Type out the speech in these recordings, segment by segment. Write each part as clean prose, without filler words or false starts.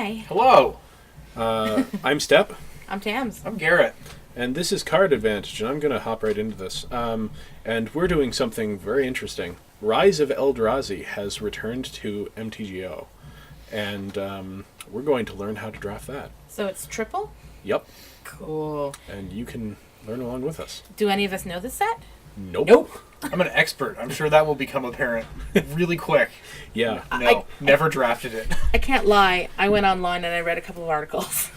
Hi. Hello. I'm Step. I'm Tams. I'm Garrett. And this is Card Advantage, and I'm going to hop right into this. And we're doing something very interesting. Rise of Eldrazi has returned to MTGO, and we're going to learn how to draft that. So it's triple? Yep. Cool. And you can learn along with us. Do any of us know this set? Nope. I'm an expert. I'm sure that will become apparent really quick. Yeah. No, never drafted it. I can't lie. I went online and I read a couple of articles.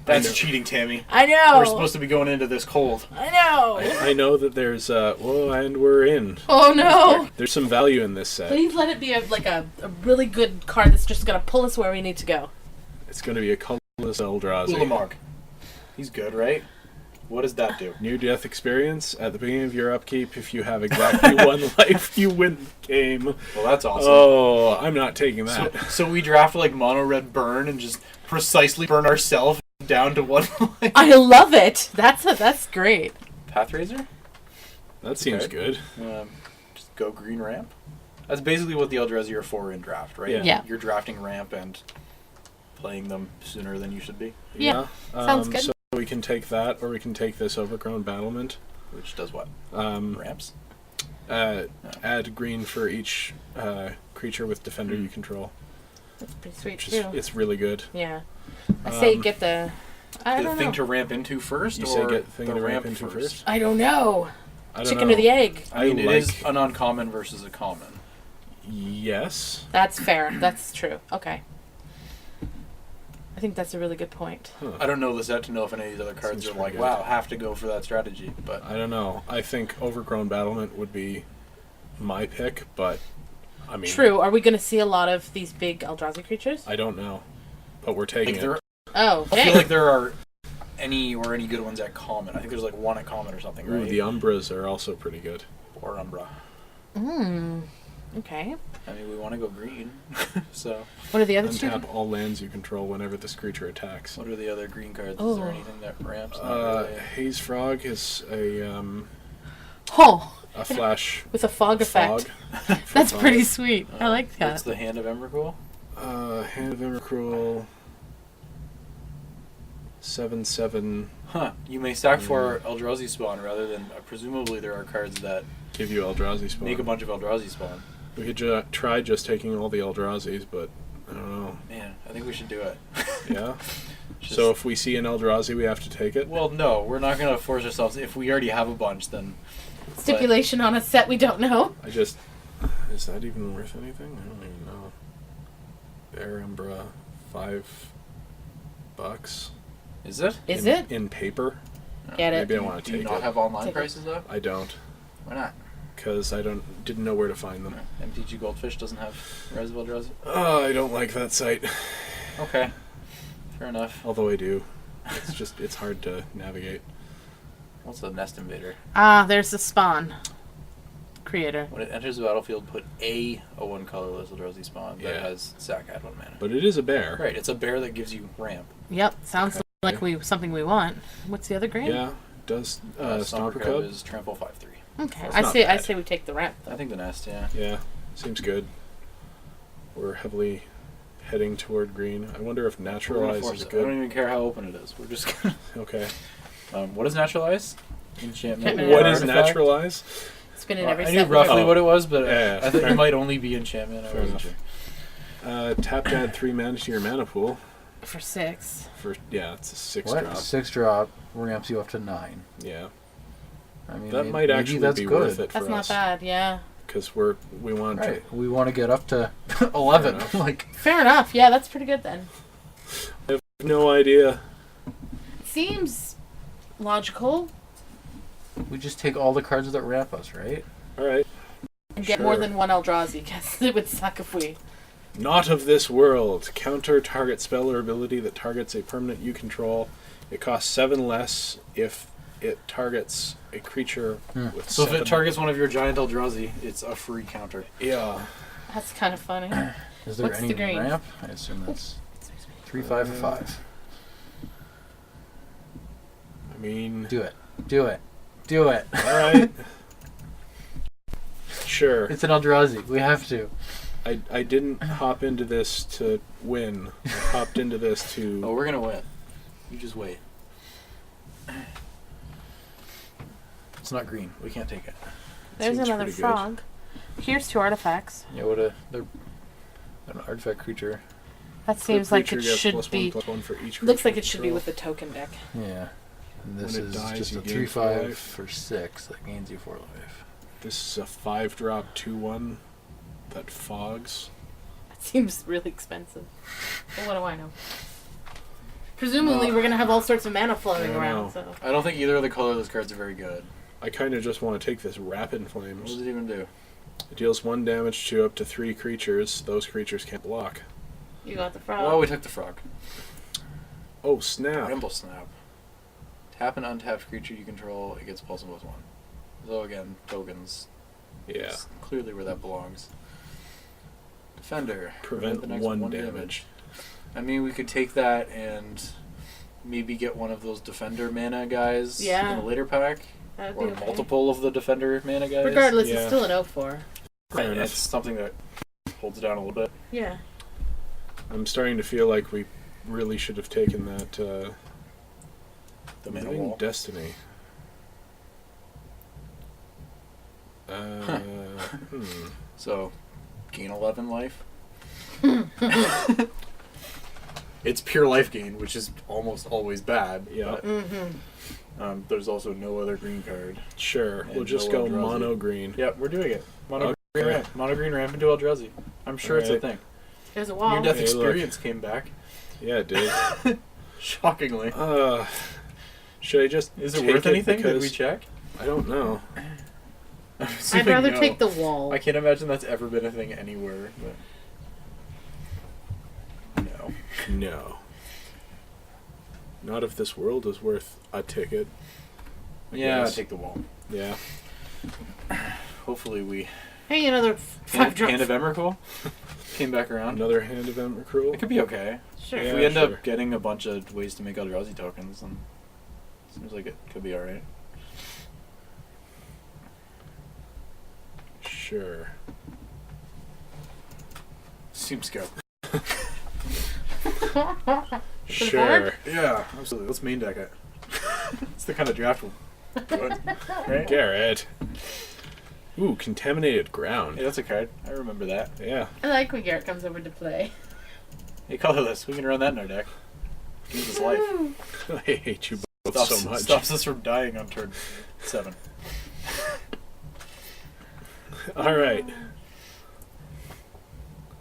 That's cheating, Tammy. I know. We're supposed to be going into this cold. I know. I know that there's, and we're in. Oh no. There's some value in this set. Please let it be a really good card that's just going to pull us where we need to go. It's going to be a colorless Eldrazi. Ulamog. He's good, right? What does that do? Near-death experience. At the beginning of your upkeep, if you have exactly one life, you win the game. Well, that's awesome. Oh, I'm not taking that. So we draft like mono-red burn and just precisely burn ourselves down to one life? I love it. That's great. Pathrazer? That seems good. Just go green ramp? That's basically what the Eldrazi are for in draft, right? Yeah. You're drafting ramp and playing them sooner than you should be. Yeah. Sounds good. So we can take that, or we can take this Overgrown Battlement. Which does what? Ramps? Add green for each creature with Defender you control. That's pretty sweet Which too. it's really good. Yeah. I say get the... I don't thing know. to ramp into first? You or say get the thing the to ramp ramp into first? I don't know. I don't Chicken know. or the egg? I mean, it is an uncommon versus a common. Yes. That's fair. That's true. Okay. I think that's a really good point. Huh. I don't know the set to know if any of these other cards Seems are like, pretty good. wow, have to go for that strategy. But I don't know. I think Overgrown Battlement would be my pick, but I mean... True. Are we going to see a lot of these big Eldrazi creatures? I don't know. But we're taking like it. Oh, I dang. feel like there are any good ones at common. I think there's like one at common or something, right? Ooh, the Umbras are also pretty good. Or Umbra. Okay. I mean, we want to go green, so... What are the other two? Untap all lands you control whenever this creature attacks. What are the other green cards? Oh. Is there anything that ramps? Not really. Haze Frog is a flash with a fog effect. fog. That's fog. pretty sweet. I like What's that. the Hand of Emrakul? Hand of Emrakul. 7/7. Huh. You may sack for Eldrazi spawn rather than... presumably there are cards that Give you Eldrazi spawn. make a bunch of Eldrazi spawn. We could try just taking all the Eldrazi's, but I don't know. Man, I think we should do it. Yeah? Just- So if we see an Eldrazi, we have to take it? Well, no, we're not going to force ourselves. If we already have a bunch, then... Stipulation on a set we don't know. Is that even worth anything? I don't even know. Bear Umbra, $5. Is it? Is it? In paper? Get it. Maybe I want to Do you take not it. have online Take it. prices up? I don't, Why not? because I didn't know where to find them. MTG Goldfish doesn't have Rise of Eldrazi? Oh, I don't like that site. Okay. Fair enough. Although I do. It's hard to navigate. What's the Nest Invader? There's the spawn creator. When it enters the battlefield, put a 1 colorless Eldrazi spawn that Yeah. has sack add 1 mana. But it is a bear. Right, it's a bear that gives you ramp. Yep. Sounds Okay. like something we want. What's the other green? Yeah. Does Stomper Cub? is trample 5/3. Okay. That's I not say bad. we take the ramp though. I think the Nest, yeah. Yeah. Seems good. We're heavily heading toward green. I wonder if We're gonna Naturalize force is it. I don't good. even care how open it is. We're just gonna... Okay. What is Naturalize? Enchantment. Enchantment. What Yeah. is Artifact? Naturalize? It's been in Well, every I set. knew roughly Oh. what it was, but Yeah, I think fair. it might only be enchantment. I Fair wasn't enough. sure. Tap to add 3 mana to your mana pool. For 6. It's a 6 What? drop. 6 drop ramps you up to 9. Yeah. I mean, That might maybe actually that's be good. worth it That's for not us. bad. Yeah. Because we want Right. We want to get up to 11. enough. Like, Fair enough. Yeah, that's pretty good then. I have no idea. Seems logical. we just take all the cards that ramp us, right? Alright. And get Sure. more than one Eldrazi, because it would suck if we... Not of this world. Counter target spell or ability that targets a permanent you control. It costs 7 less if it targets a creature with So if 7. it targets one of your giant Eldrazi, it's a free counter. Yeah. That's kind of funny. Is there What's any the green? ramp? I assume that's 3, 5, or 5. I mean... Do it. Do it. Do it. Alright. Sure. It's an Eldrazi. We have to. I didn't hop into this to win. I hopped into this to. Oh, we're gonna win. You just wait. It's not green. We can't take it. There's Seems another pretty good. frog. Here's 2 artifacts. Yeah, they're an artifact creature. That seems like it should be. +1 for each Looks like creature it should be control. with the token deck. Yeah. And this When it is dies, just you a gain 4 3/5 life. for 6 that gains you 4 life. This is a 5-drop 2/1 that fogs. That seems really expensive. But what do I know? Presumably, we're gonna have all sorts of mana flowing I don't around. know. So I don't think either of the colorless cards are very good. I kind of just want to take this Rapid What Flames. does it even do? It deals 1 damage to up to 3 creatures. Those creatures can't block. you got the frog. Oh, we took the frog. Oh, snap. Rimble Snap. Tap an untapped creature you control. It gets +1/+1. So again, tokens. Yeah. It's clearly where that belongs. Defender. Prevent the next 1 damage. I mean, we could take that and maybe get one of those defender mana guys Yeah. in a later pack. That Or would be okay. multiple of the defender mana guys. Regardless, Yeah. it's still an 0-4. Fair enough. It's something that holds it down a little bit. Yeah. I'm starting to feel like we really should have taken that The mana Living wall. Destiny. So, gain 11 life. It's pure life gain, which is almost always bad. Yeah. Mm-hmm. There's also no other green card. Sure. And We'll just no go Eldrazi. mono green. Yep, we're doing it. Mono green Okay. ramp. Mono green ramp into Eldrazi. I'm sure it's a Alright. thing. There's a wall. Near death Hey, experience came back. Yeah, it did. Shockingly. Should I just Is it take worth anything? Did because- we check? I don't know. I'm I'd assuming rather no. take the wall. I can't imagine that's ever been a thing anywhere. But no. No. Not if this world is worth a ticket. I Yeah, guess. take the wall. Yeah. Hopefully we... Hey, another 5 drops. Hand of Emrakul came back around. Another Hand of Emrakul. It could be okay. Sure. If Yeah, we end sure. up getting a bunch of ways to make Eldrazi tokens, then seems like it could be alright. Sure. Seems go. Sure. Yeah, absolutely. Let's main deck it. It's the kind of draft we'll do it. Right? Garrett. Ooh, Contaminated Ground. Hey, that's a card. I remember that. Yeah. I like when Garrett comes over to play. Hey, colorless. We can run that in our deck. Gives us life. I hate you both Stops, so much. stops us from dying on turn 7. All right.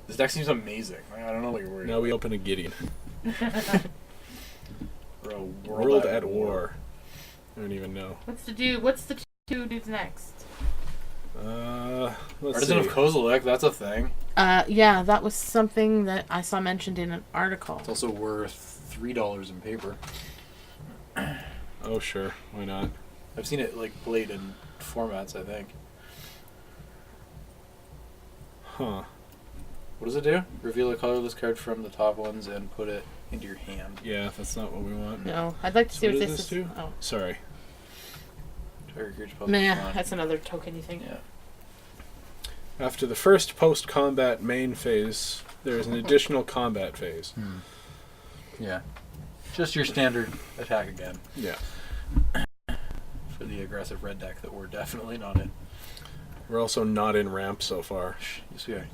This deck seems amazing. I don't know what you're worried Now we open a Gideon. We're a World at War. I don't even know. What's the 2 dudes next? Let's Artisan see. of Kozilek, that's a thing. Yeah, that was something that I saw mentioned in an article. It's also worth $3 in paper. Oh, sure. Why not? I've seen it like played in formats, I think. Huh. What does it do? Reveal a colorless card from the top ones and put it into your hand. Yeah, that's not what we want. No, I'd like to see So what what this does is. this do? Oh, Sorry. Target creature puzzle nah, fine. that's another tokeny thing. Yeah. After the first post-combat main phase, there is an additional combat phase. Yeah. Just your standard attack again Yeah. for the aggressive red deck that we're definitely not in. We're also not in ramp so far. Yes, we are.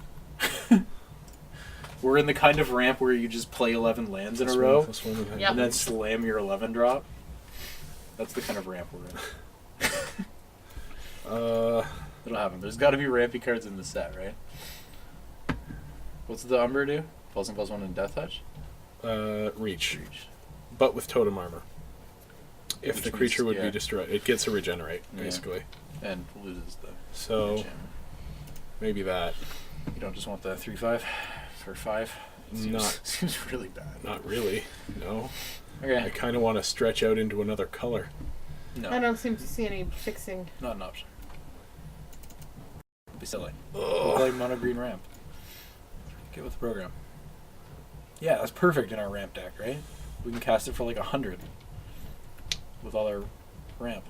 We're in the kind of ramp where you just play 11 lands in a This row one, this one, Yep. and then slam your 11 drop. That's the kind of ramp we're in. It'll happen. There's got to be rampy cards in the set, right? What's the Umbra do? +1/+1 and Death Touch? Reach. But with totem armor. If Which the means- creature would yeah. be destroyed, it gets a regenerate, Yeah. basically. And loses the So, enchantment. maybe that. You don't just want the 3/5 for 5? Not- Seems really bad. Not really. No. I Okay. kind of want to stretch out into another color. No, I don't seem to see any fixing. not an option. It'd be silly. We'll play mono green ramp. Get with the program. Yeah, that's perfect in our ramp deck, right? We can cast it for like 100 with all our ramp.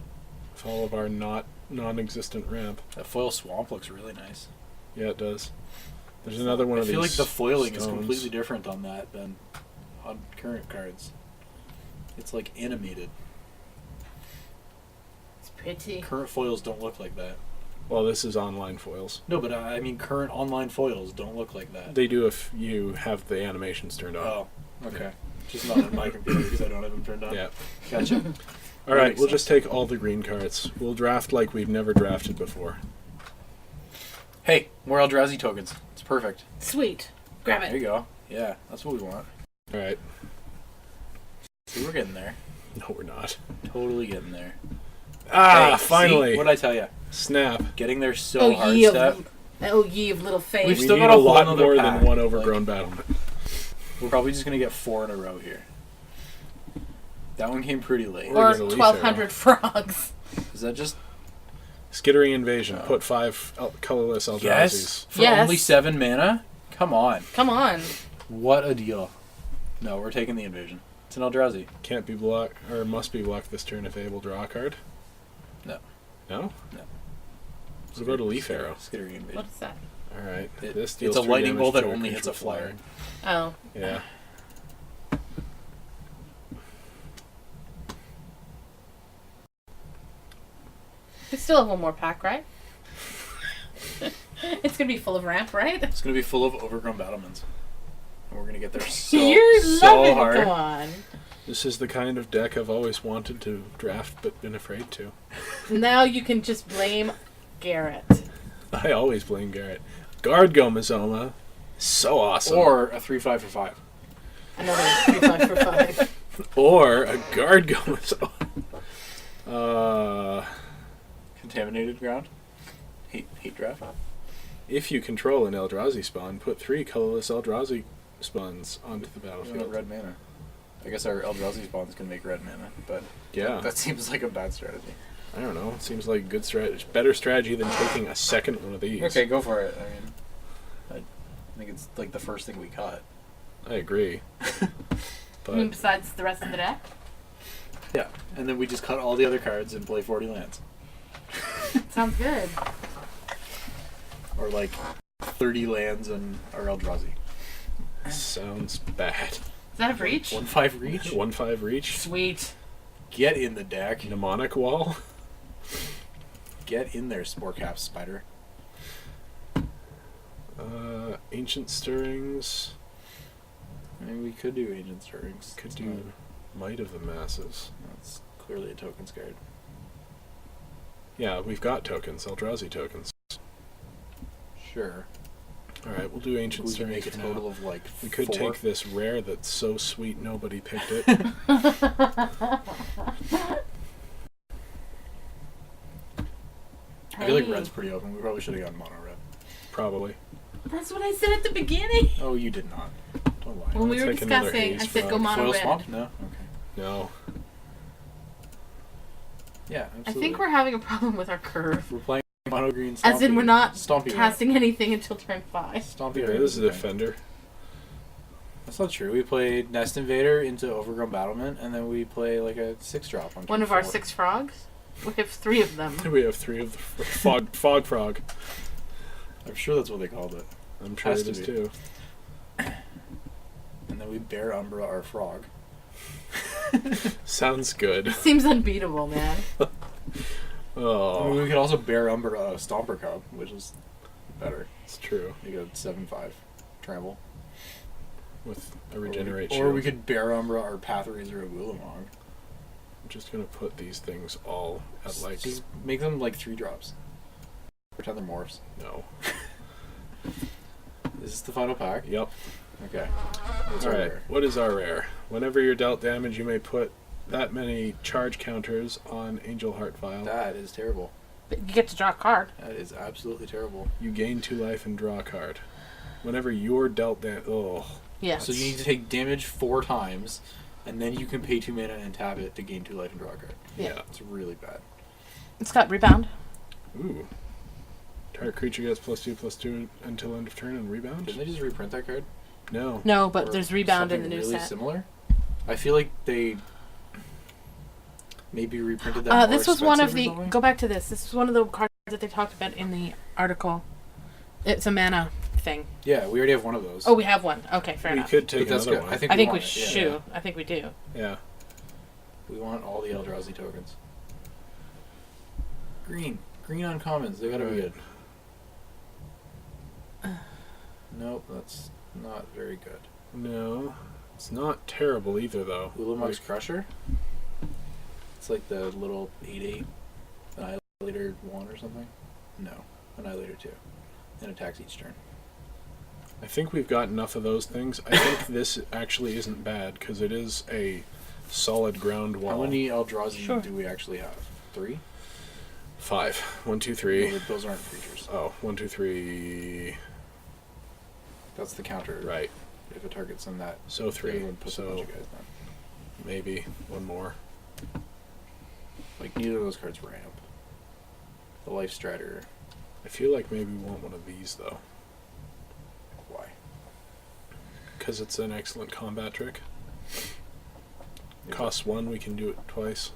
With all of our non-existent ramp. That foil swamp looks really nice. Yeah, it does. There's another one I of feel these. like the foiling is stones. completely different on that than on current cards. It's like animated. It's pretty. Current foils don't look like that. Well, this is online foils. No, but I mean current online foils don't look like that. They do if you have the animations turned on. Oh, okay. Just not on my computer because I don't have them turned on. Yeah. Gotcha. All right, makes we'll sense. just take all the green cards. We'll draft like we've never drafted before. Hey, more Eldrazi tokens. It's perfect. Sweet. Grab There you it. go. Yeah, that's what we want. All right. See, we're getting there. No, we're not. Totally getting there. Ah, Hey, finally. What did I tell you? Snap. Getting there so Oh, hard, ye Steph. of little faith. We've We still need got a a whole lot nother more pack. than one overgrown battlement. We're probably just going to get 4 in a row here. That one came pretty late. Or- Or We're gonna leave 1,200 frogs. Is that just... Skittering Invasion. Oh. Put 5 colorless Eldrazi's. Yes? For Yes. only 7 mana? Come on. Come on. What a deal. No, we're taking the invasion. It's an Eldrazi. Can't be blocked, or must be blocked this turn if able. Draw a card. No. No? No. What about a Leaf Arrow? Skittering invasion. What is that? All right. It- This deals it's a 3 lightning damage bolt to that only creature hits a with flyer. Oh. Yeah. We still have one more pack, right? It's going to be full of ramp, right? It's going to be full of overgrown battlements. And we're going to get there so, You're so loving hard. it. Go on. This is the kind of deck I've always wanted to draft but been afraid to. Now you can just blame Garrett. I always blame Garrett. Guard Gomezoma. So awesome. Or a 3/5 for 5. Another 3/5 for 5. Or a Guard Gomezoma. Contaminated ground. Hate draft. If you control an Eldrazi spawn, put 3 colorless Eldrazi spawns onto the We don't have battlefield. red mana. I guess our Eldrazi spawn's going to make red mana, but Yeah. that seems like a bad strategy. I don't know. It seems like a good strategy. Better strategy than taking a second one of these. Okay, go for it. I mean, I think it's like the first thing we cut. I agree. But Besides the rest of the deck? Yeah, and then we just cut all the other cards and play 40 lands. Sounds good. Or like 30 lands and our Eldrazi. sounds bad. Is that a breach? 1/5 reach? 1/5 reach. Sweet. Get in the deck. Mnemonic wall. Get in there, Spore Cap Spider. Ancient Stirrings. I mean, we could do Ancient Stirrings. Could It's do not- Might of the Masses. That's clearly a tokens card. Yeah, we've got tokens. Eldrazi tokens. Sure. Alright, we'll do Ancient We can Stirrings make a for now. total of like We could 4. take this rare that's so sweet nobody picked it. I feel like red's pretty open. We probably should have gone mono red. Probably. That's what I said at the beginning. Oh, you did not. Don't lie. When we Let's were take another discussing, haze I said frog. go mono Foil red. swamp? No? Okay. No. Yeah, I absolutely. think we're having a problem with our curve. We're playing mono green. As in, we're not Stompy casting anything until turn 5. Stompy Yeah, Red this is a okay. defender. That's not true. We played Nest Invader into Overgrown Battlement, and then we play like a 6-drop on One turn of our 4. 6 frogs? We have 3 of them. We have 3 of the fog frog. I'm sure that's what they called it. I'm sure Has it to is be. too. And then we Bear Umbra our frog. Sounds good. Seems unbeatable, man. I mean, Oh, we could also Bear Umbra a Stomper Cub, which is better. it's true. You got 7/5 trample. With a regenerate Or we shield. could Bear Umbra our Pathrazer of Willamong. I'm just gonna put these things all at like Just make them like 3-drops. Pretend they're morphs. no. Is this the final pack? Yep. Okay. What's our Alright, rare? what is our rare? Whenever you're dealt damage, you may put that many charge counters on Angel Heart Vial. That is terrible. But you get to draw a card. That is absolutely terrible. You gain 2 life and draw a card. Whenever you're dealt damage, Yeah. So you need to take damage 4 times, and then you can pay 2 mana and tap it to gain 2 life and draw a card. Yeah. It's really bad. It's got rebound. ooh. Target creature gets +2/+2 until end of turn and rebound. Didn't they just reprint that card? No. No, but Or there's rebound in the something new really set. similar? I feel like they maybe reprinted that more This was one of expensive the. or something? Go back to this. This was one of the cards that they talked about in the article. It's a mana thing? Yeah, we already have one of those. Oh, we have one. Okay, fair We enough. could take But that's another good. one. I think I think we want it, yeah. should. I think we do. Yeah. We want all the Eldrazi tokens. Green. Green uncommons. They gotta be good. Nope, that's not very good. No, it's not terrible either, though. Ulamog's Crusher? It's like the little 8/8 Annihilator 1 or something? No. Annihilator 2. And attacks each turn. I think we've got enough of those things. I think this actually isn't bad because it is a solid ground wall. How many Eldrazi Sure. do we actually have? 3? 5. 1, 2, 3. No, those aren't creatures. Oh, 1, 2, 3. That's the counter. Right. If it targets them, that So 3. everyone puts a bunch So of guys down. maybe one more. Like, neither of those cards ramp. The Life Strider. I feel like maybe we want one of these though, Why? because it's an excellent combat trick. Yeah, Costs 1. We can do it twice.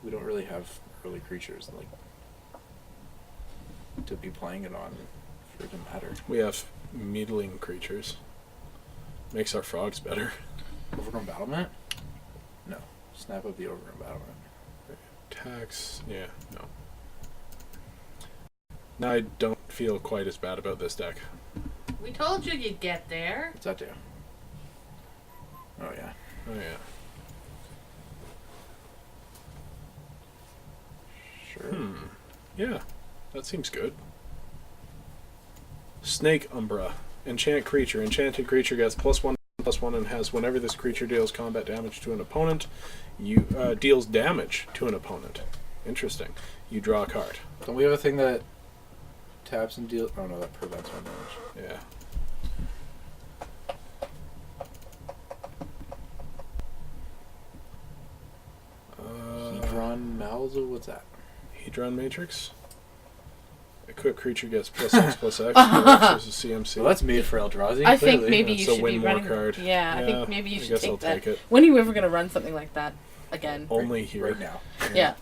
we don't really have early creatures, like, to be playing it on for it to matter. We have meddling creatures. Makes our frogs better. Overgrown Battlement? No. Snap up the Overgrown Battlement. Tax. Yeah. No. Now I don't feel quite as bad about this deck. We told you you'd get there. What's that do? Oh, yeah. Oh yeah. Sure. Yeah, that seems good. Snake Umbra. Enchant creature. Enchanted creature gets +1/+1 and has whenever this creature deals combat damage to an opponent, you deals damage to an opponent. Interesting. You draw a card. Don't we have a thing that taps and deals... Oh, no, that prevents one damage. Yeah. Hedron Malzo? What's that? Hedron Matrix. Equip creature gets +X/+X. Versus a CMC. Well, that's made for Eldrazi. I think clearly. maybe That's you a should win be more running. card. Yeah, I Yeah, think maybe you I should guess take I'll that. take it. When are you ever going to run something like that again? Only here. Right now. Yeah.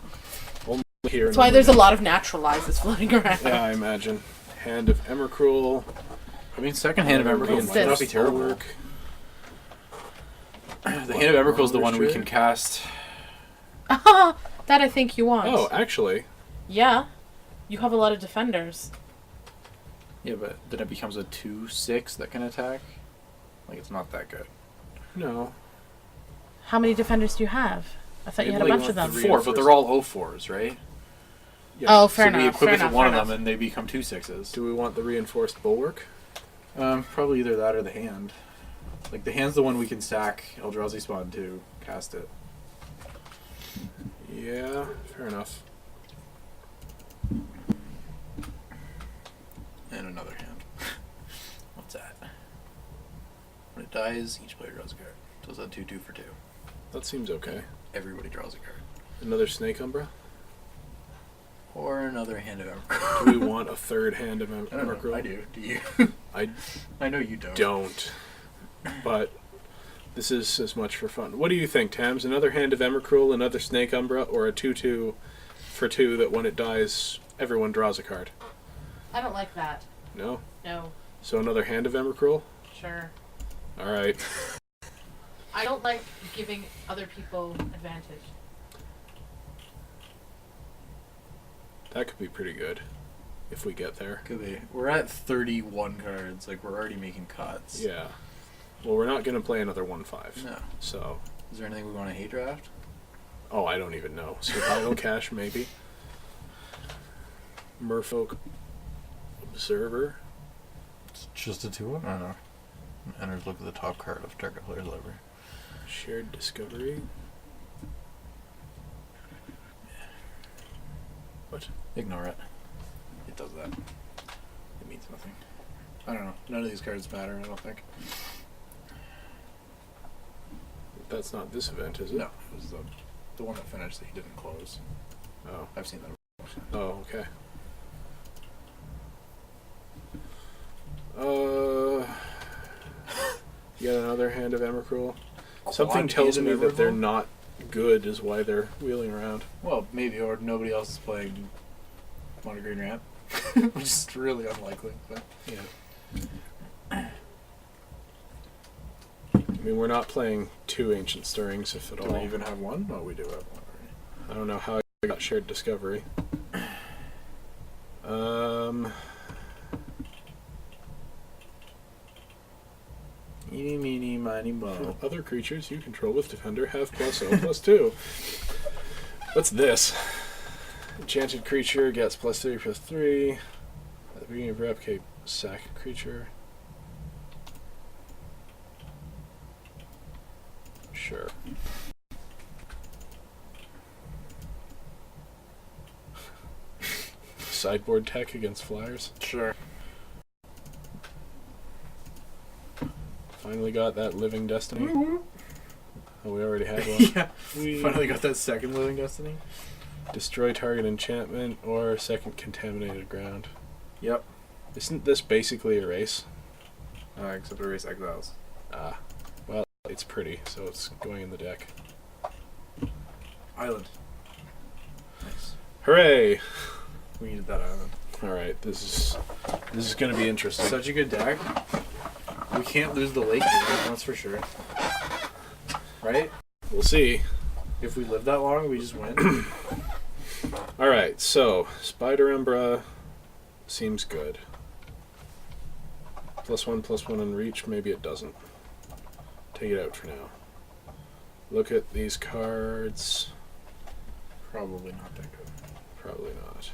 Only here. That's why there's a lot of naturalizes floating around. Yeah, I imagine. Hand of Emrakul. I mean, second Hand of Emrakul What's might not this? be terrible. Work. The Hand of Emrakul is the one we can cast. That I think you want. Oh, actually, Yeah. You have a lot of defenders. Yeah, but then it becomes a 2/6 that can attack. Like, it's not that good. no. How many defenders do you have? I thought you had a Maybe bunch of them. three. 4, but they're all O4s, right? Oh, fair so we enough. equip Fair it to enough. one Fair of them enough. and they become 2/6s. Do we want the reinforced bulwark? Probably either that or the hand. Like, the hand's the one we can sack Eldrazi Spawn to cast it. Yeah, fair enough. And another hand. What's that? When it dies, each player draws a card. So it's a 2/2 for 2. That seems okay. Everybody draws a card. Another Snake Umbra? Or another Hand of Emrakul. Do we want a third hand of I don't know. Emrakul? I do. Do you? I I know you don't. don't. But this is as much for fun. What do you think, Tams? Another hand of Emrakul, another Snake Umbra, or a 2/2 for 2 that when it dies, everyone draws a card? I don't like that. No? No. So another hand of Emrakul? Sure. Alright. I don't like giving other people advantage. That could be pretty good if we get there. Could be. We're at 31 cards. Like, we're already making cuts. Yeah. Well, we're not going to play another 1/5. No. So, Is there anything we want to hate draft? oh, I don't even know. Survival Cache, maybe. Merfolk Observer. It's just a 2/1? I don't know. Enters look at the top card of target player's library. Shared Discovery. What? Ignore it. It does that. It means nothing. I don't know. None of these cards matter, I don't think. That's not this event, is it? No. It was the one that finished that he didn't close. Oh. I've seen that. Oh, okay. Yet another hand of Emrakul. Something tells me that they're not good is why they're wheeling around. Well, maybe, or nobody else is playing Mono Green Ramp. Which is really unlikely. But Yeah. I mean, we're not playing 2 Ancient Stirrings, if at Do all. we even have one? Oh, we do have one already. I don't know how I got Shared Discovery. Eeny, meeny, miny, mo. Other creatures you control with Defender have +0/+2. What's this? Enchanted creature gets +3/+3. At the beginning of replicate, sack a creature. Sure. Sideboard tech against flyers. Sure. Finally got that Living Destiny. Oh, we already had one. Yeah. Finally got that second Living Destiny. Destroy target enchantment or second contaminated ground. Yep. Isn't this basically Erase? Except Erase Exiles. Ah. Well, it's pretty, so it's going in the deck. Island. Nice. Hooray! We needed that island. Alright, this is gonna be interesting. Such a good deck. We can't lose the lake game, that's for sure. Right? We'll see. If we live that long, we just win. Alright, so Spider Umbra seems good. +1/+1 in reach, maybe it doesn't. Take it out for now. Look at these cards. Probably not that good. Probably not.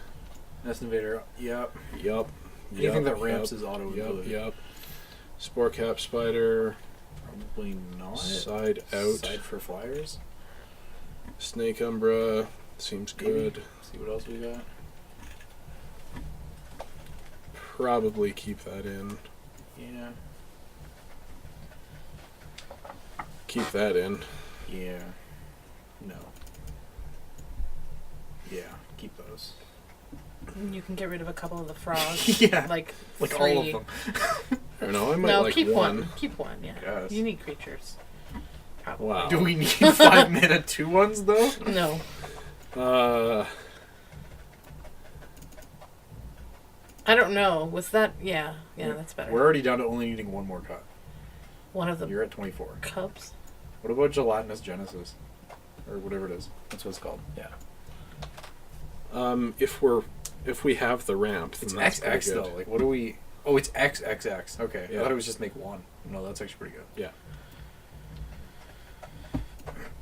Nest Invader, yep. Yup. Anything that ramps is auto Yup, included. yup. Spore Cap Spider. Probably not. Side out. Side for flyers. Snake Umbra seems good. See what else we got. Probably keep that in. Yeah. Keep that in. Yeah. No. Yeah. Keep those. You can get rid of a couple of the frogs. Yeah. Like Like 3. all of them. I don't know. I might No, like keep one. one. Keep one, yeah. Yes. You need creatures. Probably. Wow. Do we need 5 mana 2/1s though? No. I don't know. Was that... Yeah. Yeah, that's better. We're already down to only needing one more cut. One of the You're at 24. cubs. What about Gelatinous Genesis? Or whatever it is. That's what it's called. Yeah. If we have the ramp, then It's that's XX pretty good. though. Like, what do we... Oh, it's XXX. Okay. Yeah. I thought it was just make one. No, that's actually pretty good. Yeah.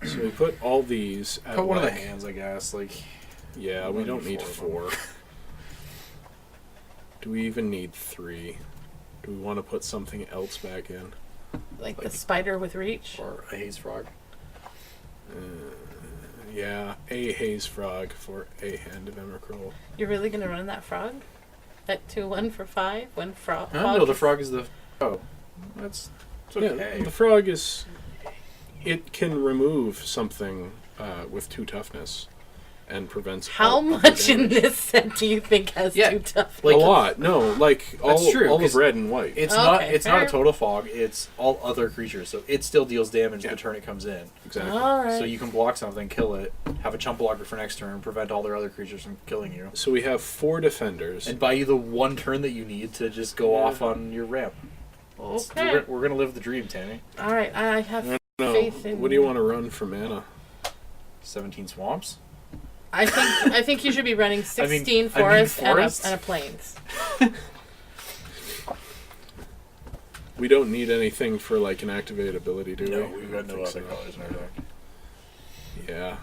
So we put all these at Put one of the like- hands, I guess. Like, Yeah, We we don't don't need need four of 4. Do we even need 3? Do we want to put something else back in? Like the Like- spider with reach. or a Haze Frog. Yeah, a Haze Frog for a Hand of Emrakul. You're really going to run that frog? At 2/1 for 5? When frog... No, the frog is the... Oh. That's... It's okay. Yeah, the frog is... It can remove something with 2 toughness and prevents How all other much in damage. this set do you think has Yeah. 2 tough? Like- a lot. No, like all, That's true, all 'cause of red and white. It's Okay, not. It's not a fair. total fog. It's all other creatures, so it still deals damage Yeah. the turn it comes in. Exactly. Alright. So you can block something, kill it, have a chump blocker for next turn, prevent all their other creatures from killing you, So we have 4 defenders. and buy you the one turn that you need to just go Yeah. off on your ramp. Okay. We're gonna live the dream, Tammy. Alright, I have no, faith in what do you want to run for mana? 17 swamps. I think you should be running 16 forests, forests? and a plains. We don't need anything for like an activated ability, do we? No, we've got I no think other so. colors in our deck. Yeah.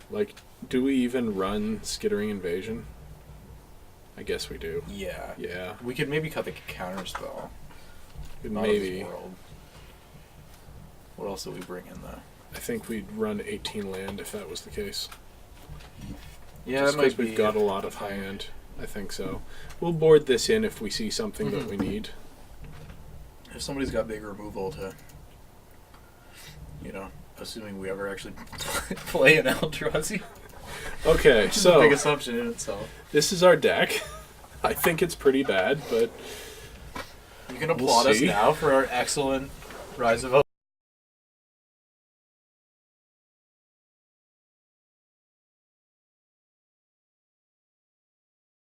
Like, do we even run Skittering Invasion? I guess we do. Yeah. Yeah, We could maybe cut the counter spell. Not maybe. Of this world. What else do we bring in though? I think we'd run 18 land if that was the case. Yeah, Just that might 'cause be. we've got a lot of high end. I think so. We'll board this in if we see something that we need. If somebody's got big removal to, assuming we ever actually play an Eldrazi. Okay, Which is a so big assumption in itself. this is our deck. I think it's pretty bad, but You can applaud us see. now for our excellent Rise of